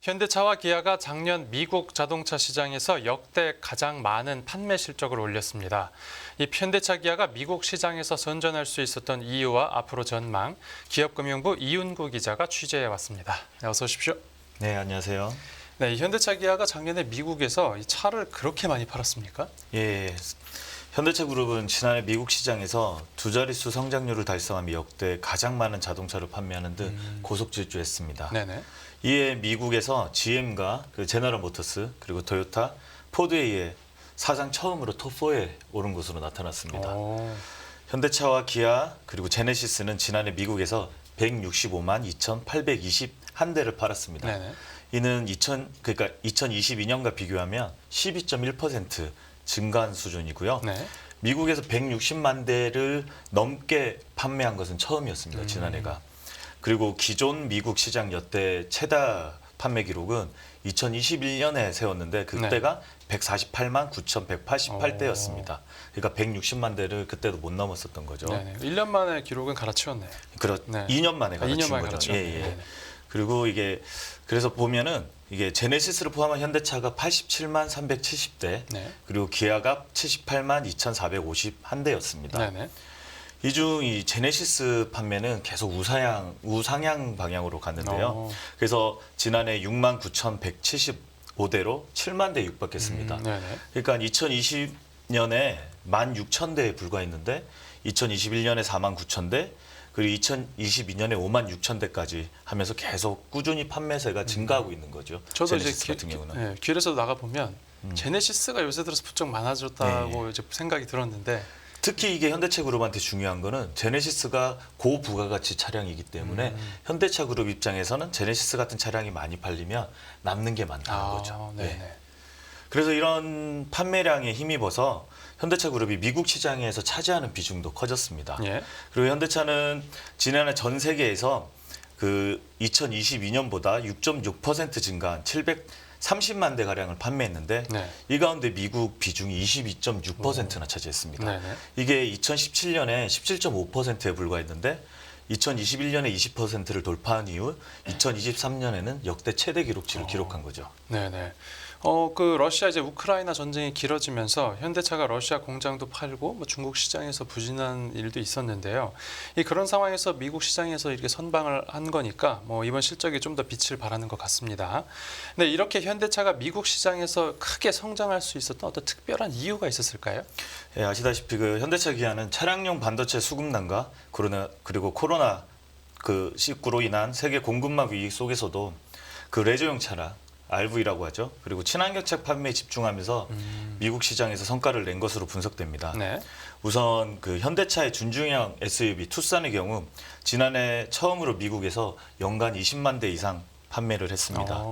현대차와 기아가 작년 미국 자동차 시장에서 역대 가장 많은 판매 실적을 올렸습니다. 이 현대차 기아가 미국 시장에서 선전할 수 있었던 이유와 앞으로 전망, 기업금융부 이윤구 기자가 취재해 왔습니다. 네, 어서 오십시오. 네, 안녕하세요. 네, 현대차 기아가 작년에 미국에서 이 차를 그렇게 많이 팔았습니까? 예, 현대차 그룹은 지난해 미국 시장에서 두 자릿수 성장률을 달성하며 역대 가장 많은 자동차를 판매하는 등 고속 질주했습니다. 네네. 이에 미국에서 GM과 제너럴 모터스 그리고 토요타, 포드에 의해 사상 처음으로 톱4에 오른 것으로 나타났습니다. 현대차와 기아 그리고 제네시스는 지난해 미국에서 165만 2,821대를 팔았습니다. 네네. 이는 2022년과 비교하면 12.1% 증가한 수준이고요. 네. 미국에서 160만 대를 넘게 판매한 것은 처음이었습니다. 지난해가. 그리고 기존 미국 시장 역대 최다 판매 기록은 2021년에 세웠는데 그때가 148만 9,188대였습니다. 그러니까 160만 대를 그때도 못 넘었었던 거죠. 네네. 1년 만에 기록은 갈아치웠네요. 네. 2년 만에 갈아치운 2년 만에 거죠. 갈아치웠네요. 그리고 이게 그래서 보면은 이게 제네시스를 포함한 현대차가 87만 370대, 네. 그리고 기아가 78만 2,451대였습니다. 네네. 이 중 이 제네시스 판매는 계속 우상향 방향으로 갔는데요. 그래서 지난해 6만 9,175대로 7만 대 육박했습니다. 네네. 그러니까 2020년에 1만 6천 대에 불과했는데 2021년에 4만 9천 대, 그리고 2022년에 5만 6천 대까지 하면서 계속 꾸준히 판매세가 증가하고 있는 거죠. 저도 제네시스 이제 같은 경우는. 네, 길에서 나가 보면 제네시스가 요새 들어서 부쩍 많아졌다고 이제 생각이 들었는데. 특히 이게 현대차 그룹한테 중요한 거는 제네시스가 고부가가치 차량이기 때문에 현대차 그룹 입장에서는 제네시스 같은 차량이 많이 팔리면 남는 게 많다는 거죠. 네네. 네. 그래서 이런 판매량에 힘입어서 현대차 그룹이 미국 시장에서 차지하는 비중도 커졌습니다. 예. 그리고 현대차는 지난해 전 세계에서 그 2022년보다 6.6% 증가한 730만 대 가량을 판매했는데 네. 이 가운데 미국 비중이 22.6%나 차지했습니다. 네네. 이게 2017년에 17.5%에 불과했는데 2021년에 20%를 돌파한 이후 2023년에는 역대 최대 기록치를 기록한 거죠. 네네. 그 러시아 이제 우크라이나 전쟁이 길어지면서 현대차가 러시아 공장도 팔고 뭐 중국 시장에서 부진한 일도 있었는데요. 그런 상황에서 미국 시장에서 이렇게 선방을 한 거니까 뭐 이번 실적에 좀 더 빛을 발하는 것 같습니다. 근데 이렇게 현대차가 미국 시장에서 크게 성장할 수 있었던 어떤 특별한 이유가 있었을까요? 예, 아시다시피 그 현대차 기아는 차량용 반도체 수급난과 그리고 코로나 19로 인한 세계 공급망 위기 속에서도 그 레저용 차량 RV라고 하죠. 그리고 친환경차 판매에 집중하면서 미국 시장에서 성과를 낸 것으로 분석됩니다. 네. 우선 그 현대차의 준중형 SUV 투싼의 경우 지난해 처음으로 미국에서 연간 20만 대 이상 판매를 했습니다.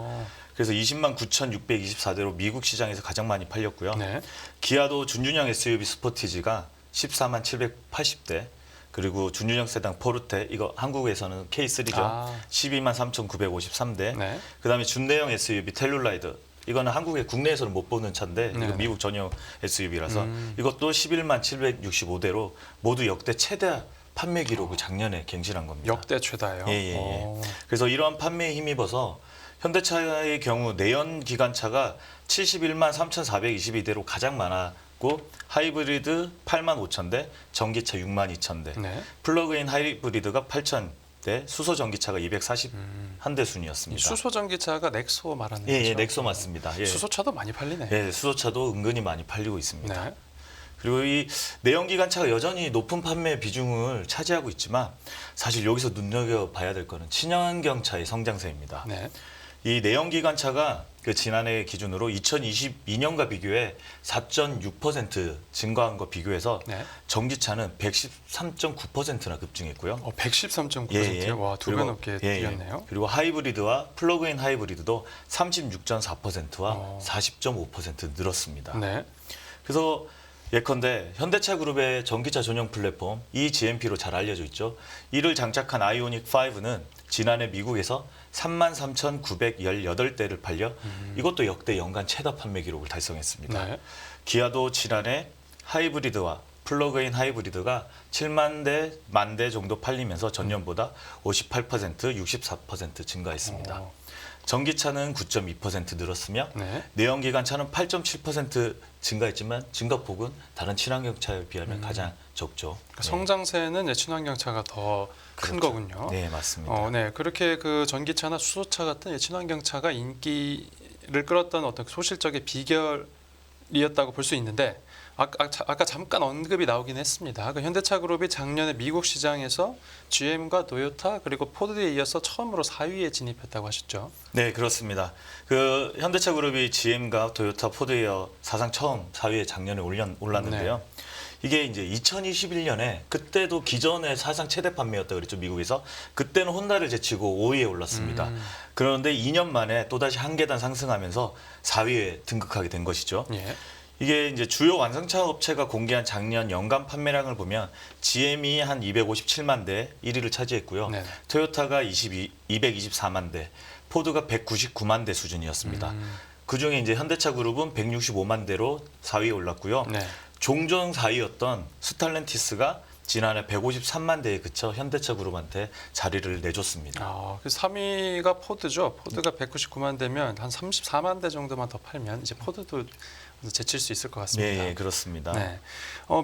그래서 20만 9,624대로 미국 시장에서 가장 많이 팔렸고요. 네. 기아도 준중형 SUV 스포티지가 14만 780대, 그리고 준중형 세단 포르테, 이거 한국에서는 K3죠. 12만 3,953대. 네. 그다음에 준대형 SUV 텔룰라이드. 이거는 한국에 국내에서는 못 보는 차인데 이거 미국 전용 SUV라서 이것도 11만 765대로 모두 역대 최대 판매 기록을 작년에 갱신한 겁니다. 역대 최다예요. 예. 그래서 이러한 판매에 힘입어서 현대차의 경우 내연 기관차가 71만 3,422대로 가장 많았고 하이브리드 8만 5천 대, 전기차 6만 2천 대, 네. 플러그인 하이브리드가 8천 대, 수소 전기차가 241대 순이었습니다. 수소 전기차가 넥소 말하는 거죠? 예, 넥소 맞습니다. 예. 수소차도 많이 팔리네. 예, 수소차도 은근히 많이 팔리고 있습니다. 네. 그리고 이 내연기관차가 여전히 높은 판매 비중을 차지하고 있지만 사실 여기서 눈여겨봐야 될 거는 친환경차의 성장세입니다. 네. 이 내연기관차가 그 지난해 기준으로 2022년과 비교해 4.6% 증가한 거 비교해서 네. 전기차는 113.9%나 급증했고요. 113.9%요? 와, 두 배 넘게 뛰었네요. 그리고 하이브리드와 플러그인 하이브리드도 36.4%와 40.5% 늘었습니다. 네. 그래서 예컨대 현대차 그룹의 전기차 전용 플랫폼 eGMP로 잘 알려져 있죠. 이를 장착한 아이오닉 5는 지난해 미국에서 33,918대를 팔려 이것도 역대 연간 최다 판매 기록을 달성했습니다. 네. 기아도 지난해 하이브리드와 플러그인 하이브리드가 7만 대, 만 대 정도 팔리면서 전년보다 58%, 64% 증가했습니다. 전기차는 9.2% 늘었으며 네. 내연기관차는 8.7% 증가했지만 증가폭은 다른 친환경차에 비하면 가장 적죠. 그러니까 네. 성장세는 이제 친환경차가 더 큰 그렇죠. 거군요. 네, 맞습니다. 네. 그렇게 그 전기차나 수소차 같은 이 친환경차가 인기를 끌었던 어떤 소실적의 비결이었다고 볼 수 있는데 아까 잠깐 언급이 나오긴 했습니다. 그 현대차 그룹이 작년에 미국 시장에서 GM과 토요타 그리고 포드에 이어서 처음으로 4위에 진입했다고 하셨죠. 네, 그렇습니다. 그 현대차 그룹이 GM과 토요타, 포드에 이어 사상 처음 4위에 작년에 올랐는데요. 이게 이제 2021년에 그때도 기존의 사상 최대 판매였다 그랬죠, 미국에서. 그때는 혼다를 제치고 5위에 올랐습니다. 그런데 2년 만에 또다시 한 계단 상승하면서 4위에 등극하게 된 것이죠. 예. 이게 이제 주요 완성차 업체가 공개한 작년 연간 판매량을 보면 GM이 한 257만 대 1위를 차지했고요. 네. 토요타가 224만 대, 포드가 199만 대 수준이었습니다. 그중에 이제 현대차 그룹은 165만 대로 4위에 올랐고요. 네. 종전 4위였던 스탈렌티스가 지난해 153만 대에 그쳐 현대차 그룹한테 자리를 내줬습니다. 그 3위가 포드죠. 포드가 199만 대면 한 34만 대 정도만 더 팔면 이제 포드도 제칠 수 있을 것 같습니다. 네, 그렇습니다. 네.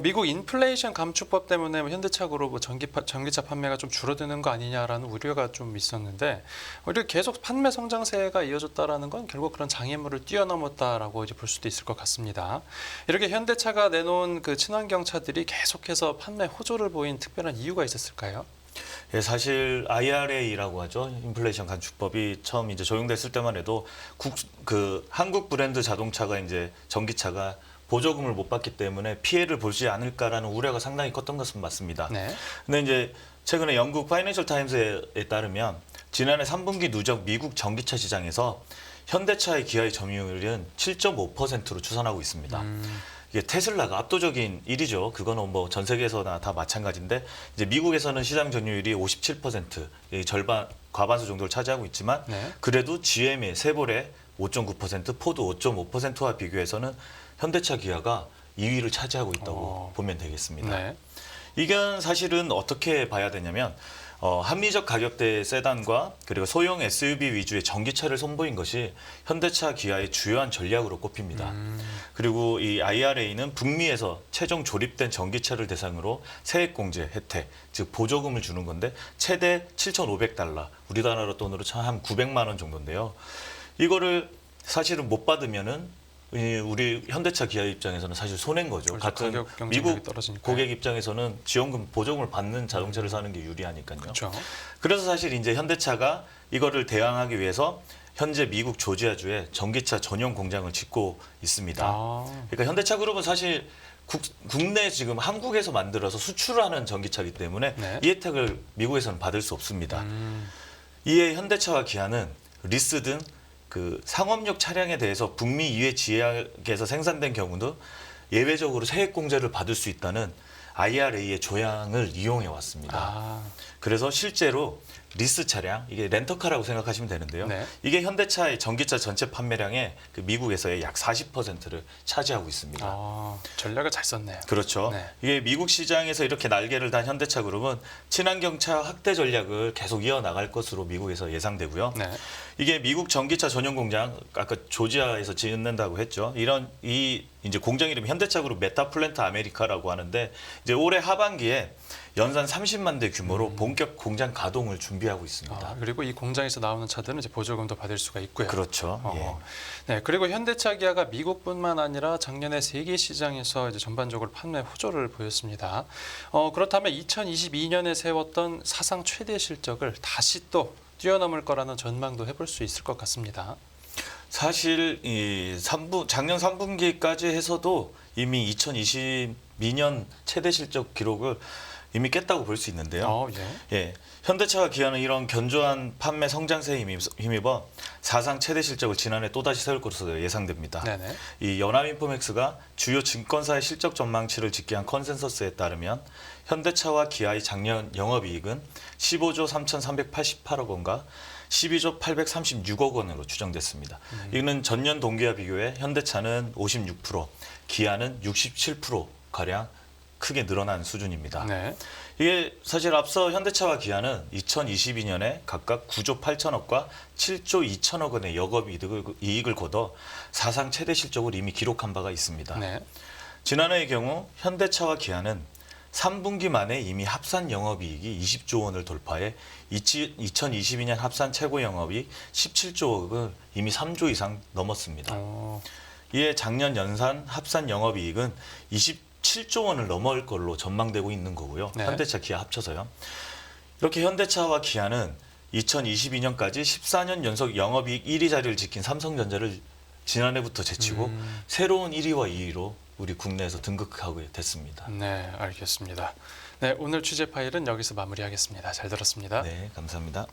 미국 인플레이션 감축법 때문에 전기차 그룹 전기차 판매가 좀 줄어드는 거 아니냐라는 우려가 좀 있었는데 오히려 계속 판매 성장세가 이어졌다라는 건 결국 그런 장애물을 뛰어넘었다라고 이제 볼 수도 있을 것 같습니다. 이렇게 현대차가 내놓은 그 친환경 차들이 계속해서 판매 호조를 보인 특별한 이유가 있었을까요? 예, 사실 IRA라고 하죠. 인플레이션 감축법이 처음 이제 적용됐을 때만 해도 한국 브랜드 자동차가 이제 전기차가 보조금을 못 받기 때문에 피해를 보지 않을까라는 우려가 상당히 컸던 것은 맞습니다. 네. 근데 이제 최근에 영국 파이낸셜 타임스에 따르면 지난해 3분기 누적 미국 전기차 시장에서 현대차의 기아의 점유율은 7.5%로 추산하고 있습니다. 이게 테슬라가 압도적인 1위죠. 그거는 뭐 전 세계에서나 다 마찬가지인데 이제 미국에서는 시장 점유율이 57%, 절반 과반수 정도를 차지하고 있지만 네. 그래도 GM의 세볼의 5.9%, 포드 5.5%와 비교해서는 현대차 기아가 2위를 차지하고 있다고 보면 되겠습니다. 네. 이건 사실은 어떻게 봐야 되냐면 합리적 가격대의 세단과 그리고 소형 SUV 위주의 전기차를 선보인 것이 현대차 기아의 주요한 전략으로 꼽힙니다. 그리고 이 IRA는 북미에서 최종 조립된 전기차를 대상으로 세액공제 혜택, 즉 보조금을 주는 건데 최대 7,500달러, 우리나라 돈으로 한 900만 원 정도인데요. 이거를 사실은 못 받으면은 우리 현대차 기아 입장에서는 사실 손해인 거죠. 그렇죠. 같은 가격 경쟁력이 미국 떨어지니까요. 고객 입장에서는 지원금 보조금을 받는 자동차를 사는 게 유리하니까요. 그렇죠. 그래서 사실 이제 현대차가 이거를 대항하기 위해서 현재 미국 조지아주에 전기차 전용 공장을 짓고 있습니다. 그러니까 현대차 그룹은 사실 국내 지금 한국에서 만들어서 수출하는 전기차이기 때문에 네. 이 혜택을 미국에서는 받을 수 없습니다. 이에 현대차와 기아는 리스 등 그 상업용 차량에 대해서 북미 이외 지역에서 생산된 경우도 예외적으로 세액 공제를 받을 수 있다는 IRA의 조항을 이용해 왔습니다. 그래서 실제로 리스 차량, 이게 렌터카라고 생각하시면 되는데요. 네. 이게 현대차의 전기차 전체 판매량의 그 미국에서의 약 40%를 차지하고 있습니다. 전략을 잘 썼네요. 그렇죠. 네. 이게 미국 시장에서 이렇게 날개를 단 현대차 그룹은 친환경차 확대 전략을 계속 이어나갈 것으로 미국에서 예상되고요. 네. 이게 미국 전기차 전용 공장, 아까 조지아에서 짓는다고 했죠. 이 이제 공장 이름이 현대차 그룹 메타플랜트 아메리카라고 하는데 이제 올해 하반기에 연산 30만 대 규모로 본격 공장 가동을 준비하고 있습니다. 그리고 이 공장에서 나오는 차들은 이제 보조금도 받을 수가 있고요. 그렇죠. 네, 그리고 현대차 기아가 미국뿐만 아니라 작년에 세계 시장에서 이제 전반적으로 판매 호조를 보였습니다. 그렇다면 2022년에 세웠던 사상 최대 실적을 다시 또 뛰어넘을 거라는 전망도 해볼 수 있을 것 같습니다. 사실 작년 3분기까지 해서도 이미 2022년 최대 실적 기록을 이미 깼다고 볼 수 있는데요. 예, 현대차와 기아는 이런 견조한 판매 성장세에 힘입어 사상 최대 실적을 지난해 또다시 세울 것으로 예상됩니다. 네네. 이 연합인포맥스가 주요 증권사의 실적 전망치를 집계한 컨센서스에 따르면 현대차와 기아의 작년 영업이익은 15조 3,388억 원과 12조 836억 원으로 추정됐습니다. 이는 전년 동기와 비교해 현대차는 56%, 기아는 67% 가량 크게 늘어난 수준입니다. 네. 이게 사실 앞서 현대차와 기아는 2022년에 각각 9조 8천억과 7조 2천억 원의 영업이익을 거둬 사상 최대 실적을 이미 기록한 바가 있습니다. 네. 지난해의 경우 현대차와 기아는 3분기 만에 이미 합산 영업이익이 20조 원을 돌파해 2022년 합산 최고 영업이익 17조 원을 이미 3조 이상 넘었습니다. 이에 작년 연산 합산 영업이익은 27조 원을 넘을 걸로 전망되고 있는 거고요. 네. 현대차, 기아 합쳐서요. 이렇게 현대차와 기아는 2022년까지 14년 연속 영업이익 1위 자리를 지킨 삼성전자를 지난해부터 제치고 새로운 1위와 2위로 우리 국내에서 등극하게 됐습니다. 네, 알겠습니다. 네, 오늘 취재 파일은 여기서 마무리하겠습니다. 잘 들었습니다. 네, 감사합니다.